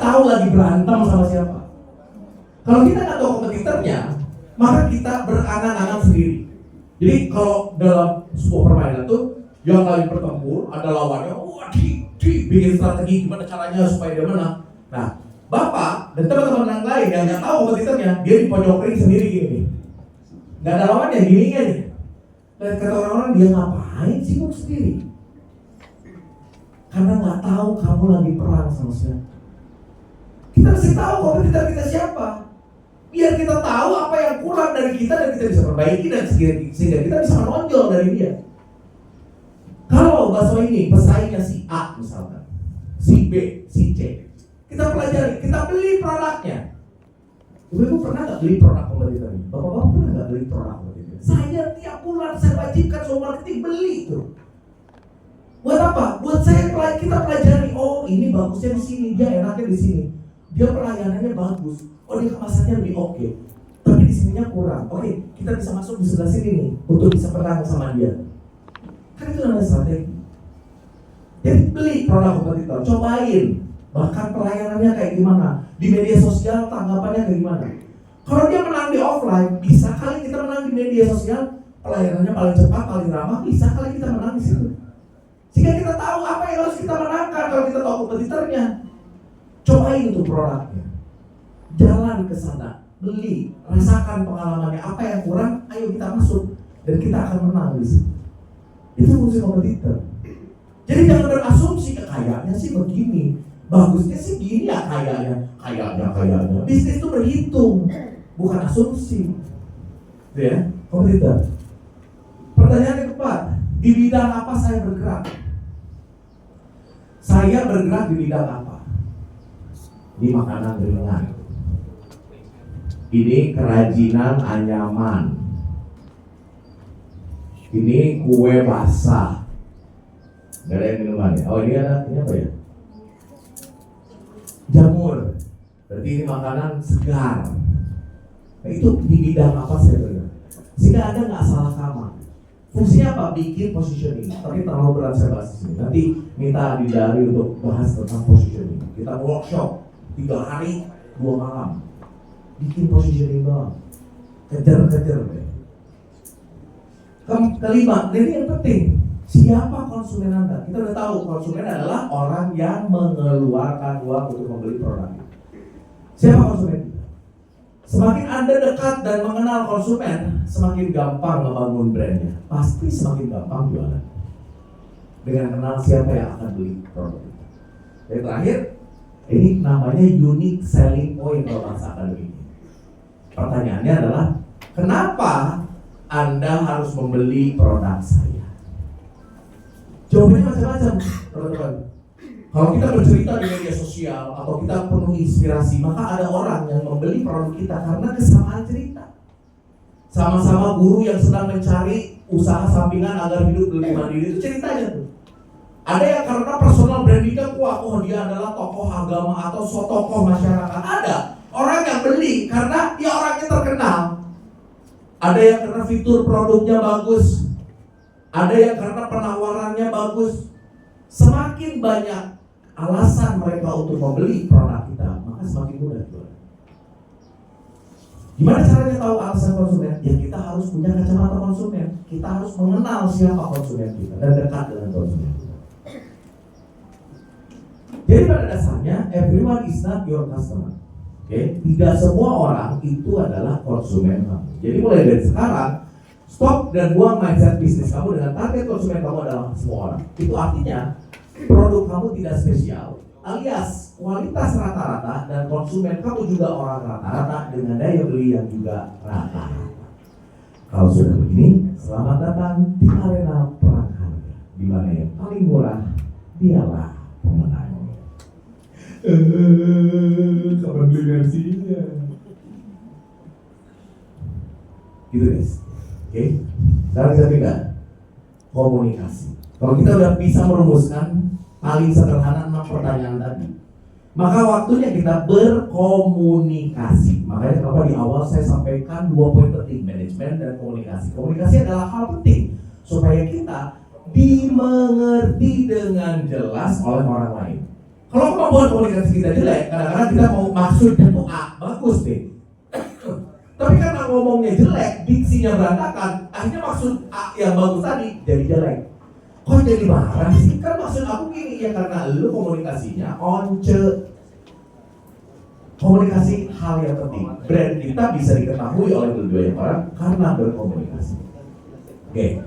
tahu lagi berantem sama siapa. Kalau kita nggak tahu kompetitornya, maka kita berangan-angan sendiri. Jadi kalau dalam sebuah permainan tuh yang lagi bertempur ada lawannya, wah bikin strategi gimana caranya supaya dia menang. Nah, Bapak dan teman-teman yang lain yang nggak tahu kompetitornya, dia dipojokin sendiri gini, nggak ada lawannya, gini aja. Dan kata orang-orang, dia ngapain sibuk sendiri? Karena nggak tahu kamu lagi perang sama siapa. Kita mesti tahu kompetitor kita siapa, biar kita tahu apa yang kurang dari kita dan kita bisa perbaiki dan sehingga kita bisa menonjol dari dia. Kalau bakso ini pesaingnya si A misalkan, si B, si C, kita pelajari, kita beli produknya. Ibu pernah nggak beli produk kompetitor ini? Bapak-bapak pernah nggak beli produk kompetitor? Saya tiap bulan saya wajibkan semua marketing beli itu. Buat apa? Buat kita pelajari. Oh, ini bagusnya di sini, dia enaknya di sini, dia pelayanannya bagus. Oh, dia kemasannya lebih oke. Tapi di sininya kurang. Oke, kita bisa masuk di sebelah sini nih untuk bisa perang sama dia. Kan itu namanya strategi. Jadi beli produk kompetitor, cobain. Bahkan pelayanannya kayak gimana, di media sosial tanggapannya kayak gimana. Kalau dia menang di offline, bisa kali kita menang di media sosial, pelayanannya paling cepat, paling ramah, bisa kali kita menang di situ. Sehingga kita tahu apa yang harus kita menangkan kalau kita tahu kompetitornya. Cobain untuk produknya, jalan ke sana, beli, rasakan pengalamannya, apa yang kurang, ayo kita masuk dan kita akan menang di situ. Itu fungsi kompetitor. Jadi jangan berasumsi kayaknya sih begini, bagusnya sih gini ya kayaknya. Bisnis itu berhitung, bukan asumsi. Itu ya, kompetitor. Pertanyaan yang keempat, di bidang apa saya bergerak? Saya bergerak di bidang apa? Di makanan ringan. Ini kerajinan anyaman. Ini kue basah. Gak ada yang minuman ya? Oh, ini apa ya? Jamur. Berarti ini makanan segar. Nah, itu di bidang apa saya bergerak? Sehingga Anda nggak salah kamar. Fungsinya apa? Bikin positioning. Tapi terlalu berat saya bahas di sini. Nanti minta Adidari untuk bahas tentang positioning. Kita workshop 3 hari 2 malam. Bikin positioning doang. Kejar-kejar deh. Kelima, ini yang penting. Siapa konsumen Anda? Kita udah tahu konsumen adalah orang yang mengeluarkan uang untuk membeli produk. Siapa konsumen kita? Semakin Anda dekat dan mengenal konsumen, semakin gampang membangun brandnya. Pasti semakin gampang jualan. Dengan kenal siapa yang akan beli produk kita. Dan terakhir, ini namanya unique selling point kalau bahasa akademik. Pertanyaannya adalah, kenapa Anda harus membeli produk saya? Jawabannya macam-macam, teman-teman. Kalau kita bercerita di media sosial atau kita penuh inspirasi, maka ada orang yang membeli produk kita karena kesamaan cerita. Sama-sama guru yang sedang mencari usaha sampingan agar hidup lebih mandiri, itu ceritanya tuh. Ada yang karena personal brandingnya kuat, oh dia adalah tokoh agama atau tokoh masyarakat. Ada orang yang beli karena dia orangnya terkenal. Ada yang karena fitur produknya bagus. Ada yang karena penawarannya bagus. Semakin banyak alasan mereka untuk membeli produk kita, maka semakin mudah jual. Gimana caranya tahu alasan konsumen? Ya kita harus punya kacamata konsumen. Kita harus mengenal siapa konsumen kita dan dekat dengan konsumen kita. Jadi pada dasarnya everyone is not your customer. Oke? Tidak semua orang itu adalah konsumen kamu. Jadi mulai dari sekarang stop dan buang mindset bisnis kamu dengan target konsumen kamu adalah semua orang. Itu artinya produk kamu tidak spesial, alias kualitas rata-rata dan konsumen kamu juga orang rata-rata dengan daya beli yang juga rata-rata. Kalau sudah begini, selamat datang di arena perang harga, di mana yang paling murah dialah pemenang. Kapan beli versinya? Gitu guys. Oke, sekarang kita pindah komunikasi. Kalau kita udah bisa merumuskan paling sederhana 6 pertanyaan tadi, maka waktunya kita berkomunikasi. Makanya kenapa di awal saya sampaikan 2 poin penting, manajemen dan komunikasi. Komunikasi adalah hal penting supaya kita dimengerti dengan jelas oleh orang lain. Kalau kemampuan komunikasi kita jelek, kadang-kadang kita mau maksudnya tuh A, bagus deh. Tapi karena ngomongnya jelek, diksinya berantakan, akhirnya maksud A yang bagus tadi jadi jelek. Kok jadi marah sih? Kan maksud aku gini, ya karena lu komunikasinya once. Komunikasi hal yang penting. Brand kita bisa diketahui oleh lebih banyak orang karena berkomunikasi. Oke.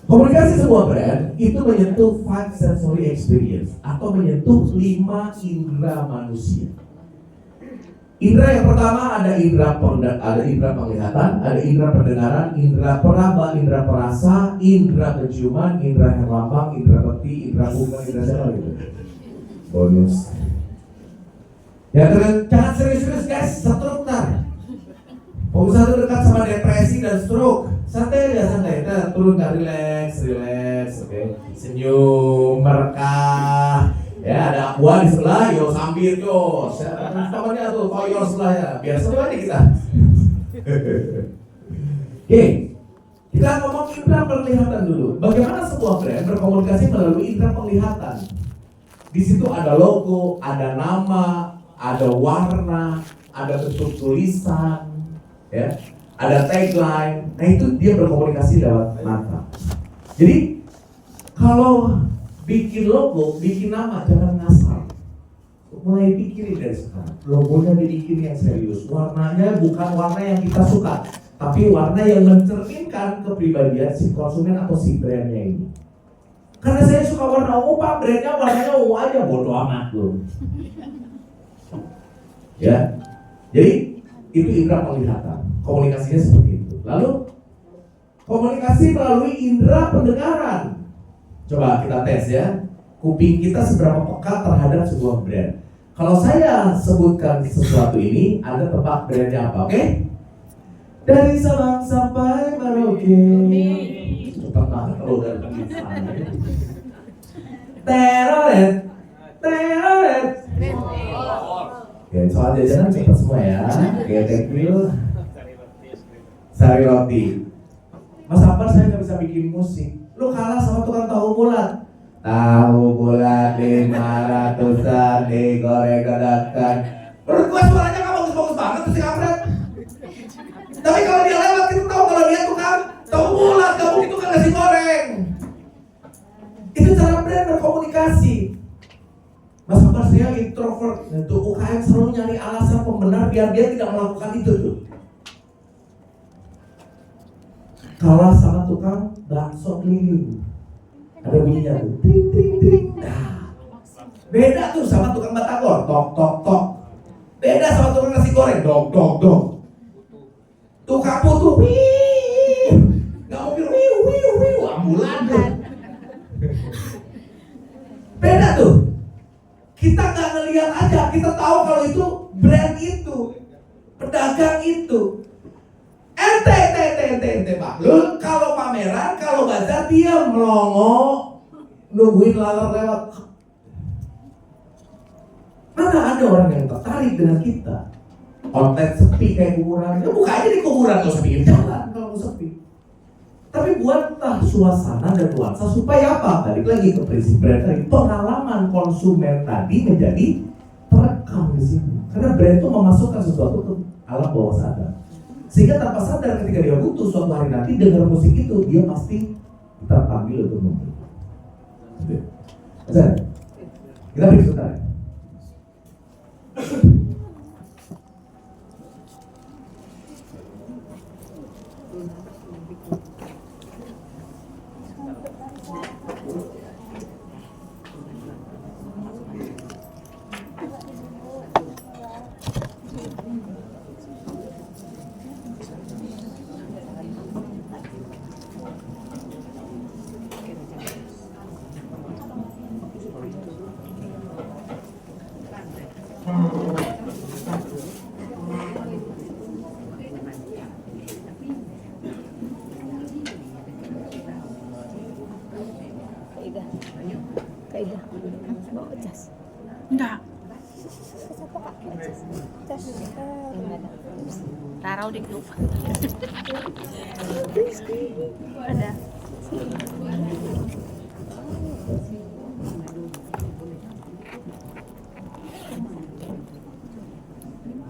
Komunikasi sebuah brand itu menyentuh 5 sensory experience atau menyentuh 5 indera manusia. Indera yang pertama ada indera penglihatan, ada indera pendengaran, indera peraba, indera perasa, indera penciuman, indera herlambang, indera peti, indera bunga, indera siapa gitu. Bonus. Ya terus jangan serius-serius guys, stroke ntar. Pengusaha itu dekat sama depresi dan stroke. Santai aja, santai. Nah, turun nggak, relax, oke. Senyum, merkah. Ya ada aqua di sebelah, yo sambil yo. Namanya tuh koyor sebelahnya. Biar seru aja kita. Oke, kita ngomong indera penglihatan dulu. Bagaimana sebuah brand berkomunikasi melalui indera penglihatan? Di situ ada logo, ada nama, ada warna, ada bentuk tulisan, ya, ada tagline. Nah itu dia berkomunikasi lewat mata. Jadi kalau bikin logo, bikin nama jangan ngasal. Mulai pikirin dari sekarang. Logonya dibikin yang serius. Warnanya bukan warna yang kita suka, tapi warna yang mencerminkan kepribadian si konsumen atau si brandnya ini. Karena saya suka warna ungu, Pak, brandnya warnanya ungu aja, bodo amat loh. Ya, jadi itu indera penglihatan. Komunikasinya seperti itu. Lalu komunikasi melalui indera pendengaran. Coba kita tes ya. Kuping kita seberapa peka terhadap sebuah brand. Kalau saya sebutkan sesuatu ini, Anda tebak brandnya apa, oke? Dari Sabang sampai Merauke. Cepat banget kalau udah pergi sana. Teroret, teroret. Oke, soal jajanan cepat semua ya. Oke, thank you. Sari roti. Mas Akbar, saya nggak bisa bikin musik. Lu kalah sama tukang tahu bulat. Tahu bulat 500-an digoreng dadakan. Menurut gua suaranya nggak bagus-bagus banget tuh si kampret. Tapi kalau dia lewat kita tahu kalau dia tukang tahu bulat, kamu itu kan nasi goreng. Itu cara brand berkomunikasi. Mas Akbar, saya introvert, untuk UKM selalu nyari alasan pembenar biar dia tidak melakukan itu tuh. Kalah sama tukang bakso keliling, ada bunyinya tuh, ting ting ting. Nah, beda tuh sama tukang batagor, tok tok tok. Beda sama tukang nasi goreng, dong dong dong. Tukang putu, wih, nggak mobil, wih, ambulan tuh. Beda tuh. Kita nggak ngelihat aja, kita tahu kalau itu brand itu, pedagang itu. Ente Pak. Lu kalau pameran, kalau bazar dia melongo, nungguin laler lewat. Mana ada orang yang tertarik dengan kita? Konten sepi kayak kuburan, ya buka aja di kuburan, kalau sepi jalan kalau sepi. Tapi buatlah suasana dan nuansa supaya apa? Balik lagi ke prinsip brand tadi, pengalaman konsumen tadi menjadi terekam di sini. Karena brand itu memasukkan sesuatu ke alam bawah sadar. Sehingga tanpa sadar ketika dia butuh suatu hari nanti dengar musik itu, dia pasti terpanggil untuk membeli. Oke. Kita break sebentar. Kaidah. Bawa jas. Enggak. Jas. Taruh di grup. Ada.